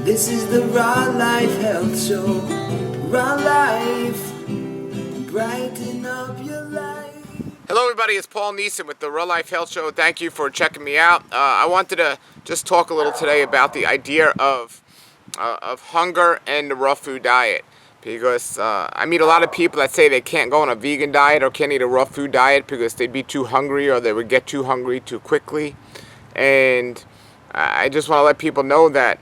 This is the Raw Life Health Show. Raw Life, brighten up your life. Hello everybody, it's Paul Neeson with the Raw Life Health Show. Thank you for checking me out. I wanted to just talk a little today about the idea of hunger and the raw food diet. Because I meet a lot of people that say they can't go on a vegan diet or can't eat a raw food diet because they'd be too hungry or they would get too hungry too quickly. And I just want to let people know that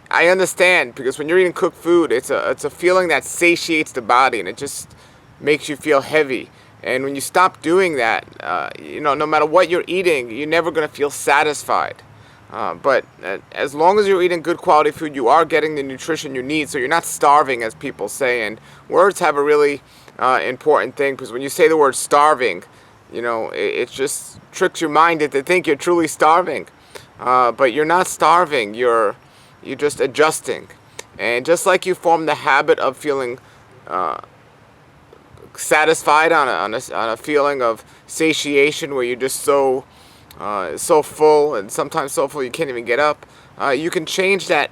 I understand, because when you're eating cooked food, it's a feeling that satiates the body and it just makes you feel heavy. And when you stop doing that, no matter what you're eating, you're never going to feel satisfied. But as long as you're eating good quality food, you are getting the nutrition you need, so you're not starving, as people say. And words have a really important thing, because when you say the word starving, it just tricks your mind to think you're truly starving. But you're not starving, you're just adjusting. And just like you form the habit of feeling satisfied on a feeling of satiation, where you're just so full, and sometimes so full you can't even get up, you can change that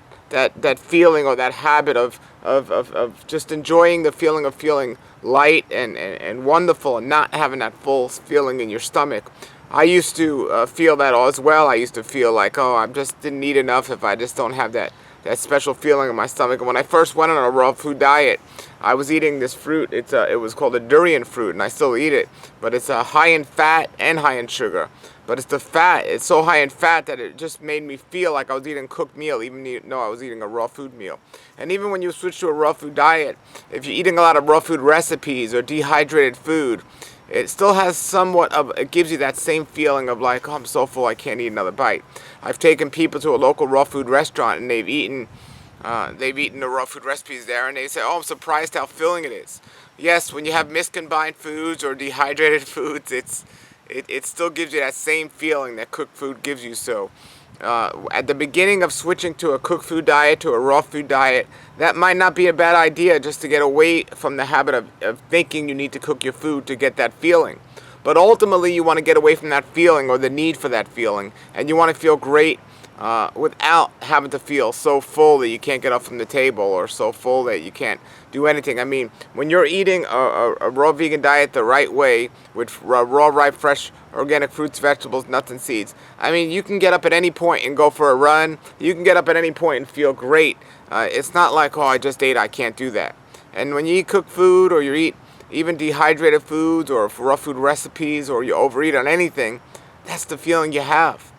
feeling or that habit of just enjoying the feeling of feeling light and wonderful, and not having that full feeling in your stomach. I used to feel that as well. I used to feel like, oh, I just didn't eat enough if I just don't have that special feeling in my stomach. And when I first went on a raw food diet, I was eating this fruit. It was called a durian fruit, and I still eat it. But it's high in fat and high in sugar. But it's the fat. It's so high in fat that it just made me feel like I was eating a cooked meal, even though I was eating a raw food meal. And even when you switch to a raw food diet, if you're eating a lot of raw food recipes or dehydrated food, it still has somewhat of, it gives you that same feeling of like, oh, I'm so full, I can't eat another bite. I've taken people to a local raw food restaurant, and they've eaten the raw food recipes there, and they say, oh, I'm surprised how filling it is. Yes, when you have miscombined foods or dehydrated foods, it still gives you that same feeling that cooked food gives you. So at the beginning of switching to a cooked food diet to a raw food diet, that might not be a bad idea, just to get away from the habit of thinking you need to cook your food to get that feeling. But ultimately, you want to get away from that feeling or the need for that feeling, and you want to feel great without having to feel so full that you can't get up from the table, or so full that you can't do anything. I mean, when you're eating a raw vegan diet the right way, with raw, ripe, fresh, organic fruits, vegetables, nuts, and seeds, I mean, you can get up at any point and go for a run. You can get up at any point and feel great. It's not like, oh, I just ate, I can't do that. And when you eat cooked food, or you eat even dehydrated foods or raw food recipes, or you overeat on anything, that's the feeling you have.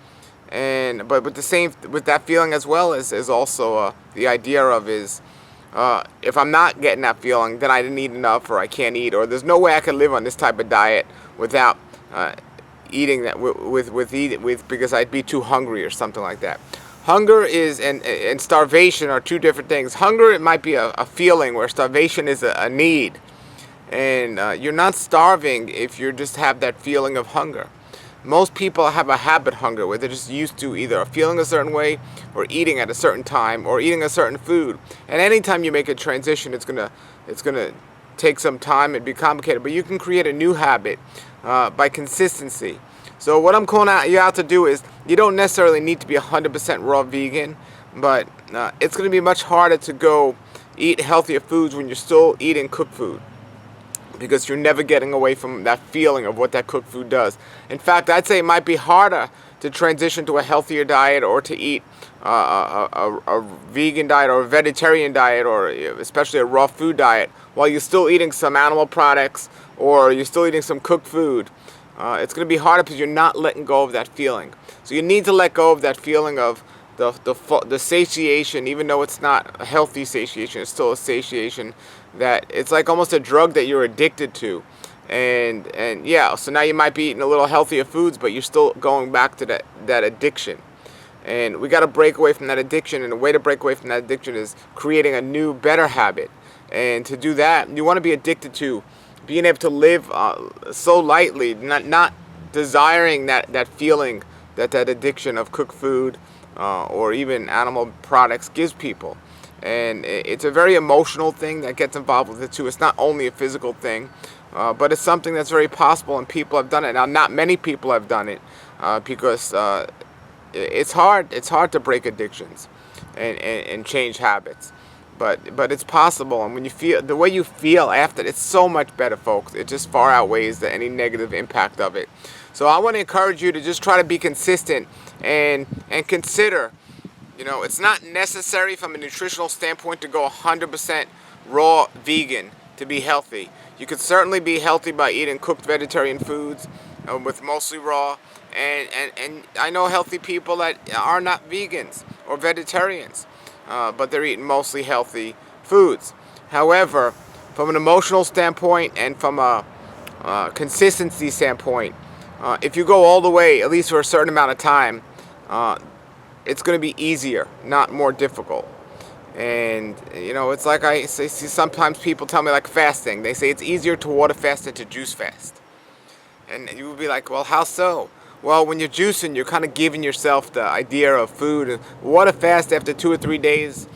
But with that feeling as well is also the idea of if I'm not getting that feeling, then I didn't eat enough, or I can't eat, or there's no way I can live on this type of diet without eating that because I'd be too hungry or something like that. Hunger and starvation are two different things. Hunger, it might be a feeling, where starvation is a need. And you're not starving if you just have that feeling of hunger. Most people have a habit hunger, where they're just used to either feeling a certain way, or eating at a certain time, or eating a certain food. And anytime you make a transition, it's gonna take some time and be complicated. But you can create a new habit by consistency. So what I'm calling you out to do is, you don't necessarily need to be 100% raw vegan, but it's going to be much harder to go eat healthier foods when you're still eating cooked food, because you're never getting away from that feeling of what that cooked food does. In fact, I'd say it might be harder to transition to a healthier diet, or to eat a vegan diet or a vegetarian diet, or especially a raw food diet, while you're still eating some animal products, or you're still eating some cooked food. It's going to be harder because you're not letting go of that feeling. So you need to let go of that feeling of the satiation, even though it's not a healthy satiation. It's still a satiation that it's like almost a drug that you're addicted to. And yeah, so now you might be eating a little healthier foods, but you're still going back to that addiction. And we got to break away from that addiction, and the way to break away from that addiction is creating a new, better habit. And to do that, you want to be addicted to being able to live so lightly, not desiring that feeling that addiction of cooked food or even animal products gives people. And it's a very emotional thing that gets involved with it too. It's not only a physical thing, but it's something that's very possible, and people have done it. Now, not many people have done it because it's hard. It's hard to break addictions and change habits. But it's possible, and when you feel the way you feel after, it's so much better, folks. It just far outweighs any negative impact of it. So I want to encourage you to just try to be consistent and consider. It's not necessary from a nutritional standpoint to go 100% raw vegan to be healthy. You could certainly be healthy by eating cooked vegetarian foods with mostly raw. And I know healthy people that are not vegans or vegetarians, but they're eating mostly healthy foods. However, from an emotional standpoint and from a consistency standpoint, if you go all the way, at least for a certain amount of time, it's going to be easier, not more difficult. And it's like I see sometimes people tell me, like fasting. They say it's easier to water fast than to juice fast. And you would be like, well, how so? Well, when you're juicing, you're kind of giving yourself the idea of food. Water fast, after 2 or 3 days,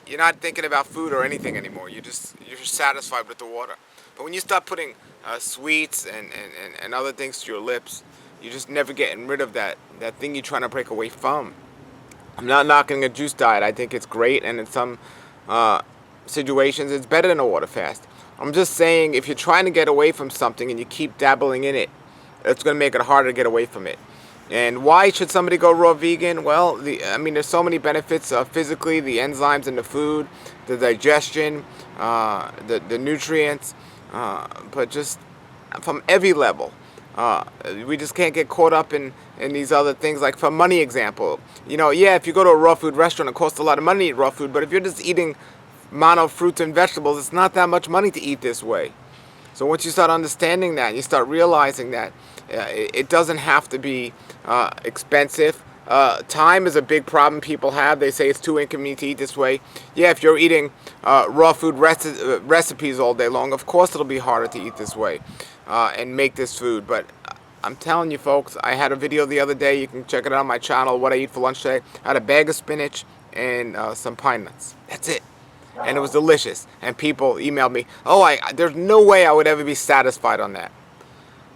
you're not thinking about food or anything anymore. You're just satisfied with the water. But when you start putting sweets and other things to your lips, you're just never getting rid of that thing you're trying to break away from. I'm not knocking a juice diet. I think it's great, and in some situations it's better than a water fast. I'm just saying, if you're trying to get away from something and you keep dabbling in it, it's going to make it harder to get away from it. And why should somebody go raw vegan? Well, there's so many benefits physically, the enzymes in the food, the digestion, the nutrients, but just from every level. We just can't get caught up in these other things. Like for money example, if you go to a raw food restaurant, it costs a lot of money to eat raw food, but if you're just eating mono fruits and vegetables, it's not that much money to eat this way. So once you start understanding that, you start realizing that it doesn't have to be expensive. Time is a big problem people have. They say it's too inconvenient to eat this way. Yeah, if you're eating raw food recipes all day long, of course it'll be harder to eat this way and make this food. But I'm telling you, folks, I had a video the other day. You can check it out on my channel, What I Eat for Lunch Today. I had a bag of spinach and some pine nuts. That's it. And it was delicious. And people emailed me, there's no way I would ever be satisfied on that.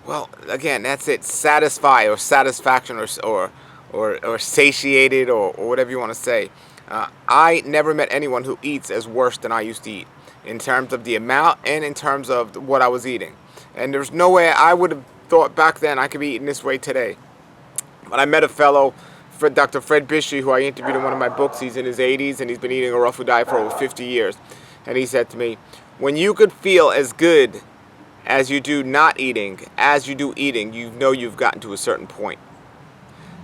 Well, again, that's it. Satisfy or satisfaction or satiated or whatever you want to say. I never met anyone who eats as worse than I used to eat, in terms of the amount and in terms of what I was eating. And there's no way I would have thought back then I could be eating this way today. But I met a fellow, Dr. Fred Bishy, who I interviewed in one of my books. He's in his 80s and he's been eating a raw food diet for over 50 years. And he said to me, when you could feel as good as you do not eating as you do eating, you've gotten to a certain point.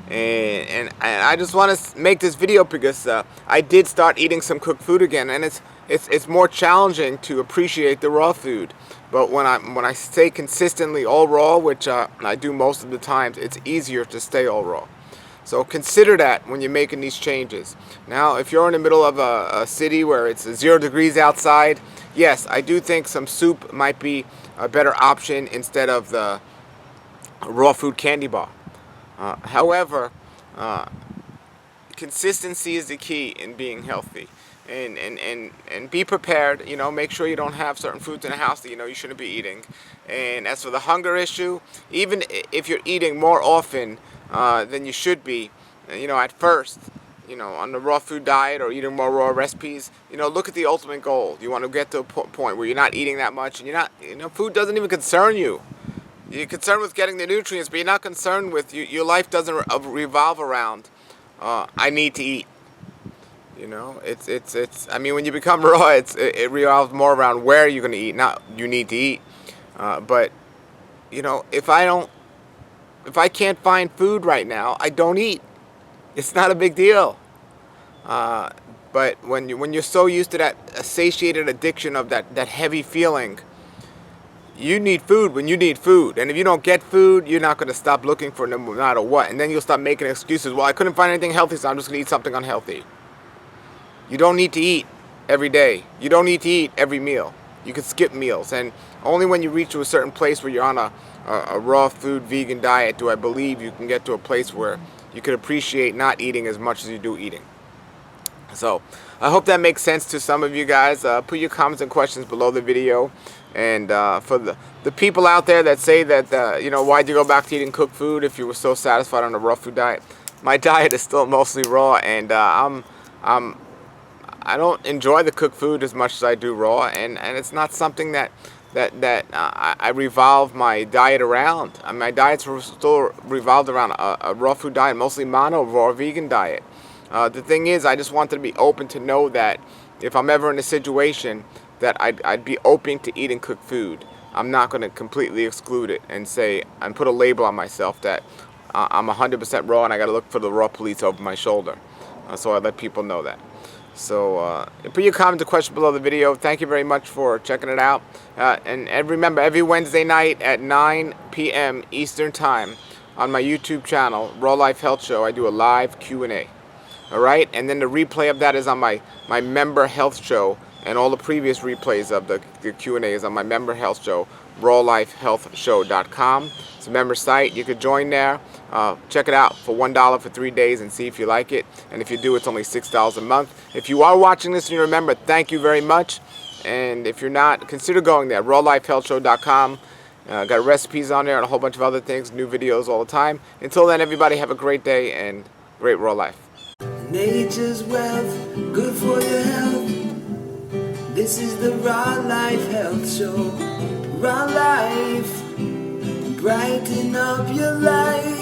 And I just want to make this video because I did start eating some cooked food again, and it's more challenging to appreciate the raw food. But when I stay consistently all raw, which I do most of the times, it's easier to stay all raw. So consider that when you're making these changes. Now, if you're in the middle of a city where it's 0 degrees outside, yes, I do think some soup might be a better option instead of the raw food candy bar. However, consistency is the key in being healthy. And be prepared, make sure you don't have certain foods in the house that you shouldn't be eating. And as for the hunger issue, even if you're eating more often than you should be, at first, on the raw food diet or eating more raw recipes, look at the ultimate goal. You want to get to a point where you're not eating that much and you're not, food doesn't even concern you. You're concerned with getting the nutrients, but you're not concerned with, your life doesn't revolve around, I need to eat. When you become raw, it revolves more around where you're going to eat, not you need to eat. But if I can't find food right now, I don't eat. It's not a big deal. But when you're so used to that satiated addiction of that heavy feeling, you need food when you need food. And if you don't get food, you're not going to stop looking for it no matter what. And then you'll start making excuses. Well, I couldn't find anything healthy, so I'm just going to eat something unhealthy. You don't need to eat every day. You don't need to eat every meal. You can skip meals. And only when you reach to a certain place where you're on a raw food vegan diet do I believe you can get to a place where you can appreciate not eating as much as you do eating. So I hope that makes sense to some of you guys. Put your comments and questions below the video. And for the people out there that say that, why'd you go back to eating cooked food if you were so satisfied on a raw food diet? my diet is still mostly raw, and I don't enjoy the cooked food as much as I do raw, and it's not something that I revolve my diet around. My diet's still revolved around a raw food diet, mostly mono, raw, vegan diet. The thing is, I just wanted to be open to know that if I'm ever in a situation that I'd be open to eating cooked food, I'm not going to completely exclude it and say and put a label on myself that I'm 100% raw and I got to look for the raw police over my shoulder. So I let people know that. So put your comment or question below the video. Thank you very much for checking it out. And remember, every Wednesday night at 9 p.m. Eastern Time on my YouTube channel, Raw Life Health Show, I do a live Q&A. All right? And then the replay of that is on my member health show, and all the previous replays of the Q&A is on my member health show, rawlifehealthshow.com. It's a member site. You could join there. Check it out for $1 for 3 days and see if you like it. And if you do, it's only $6 a month. If you are watching this and you remember, thank you very much. And if you're not, consider going there, rawlifehealthshow.com. Got recipes on there and a whole bunch of other things, new videos all the time. Until then, everybody have a great day and great raw life. Nature's wealth, good for your health. This is the Raw Life Health Show. Raw Life, brighten up your life.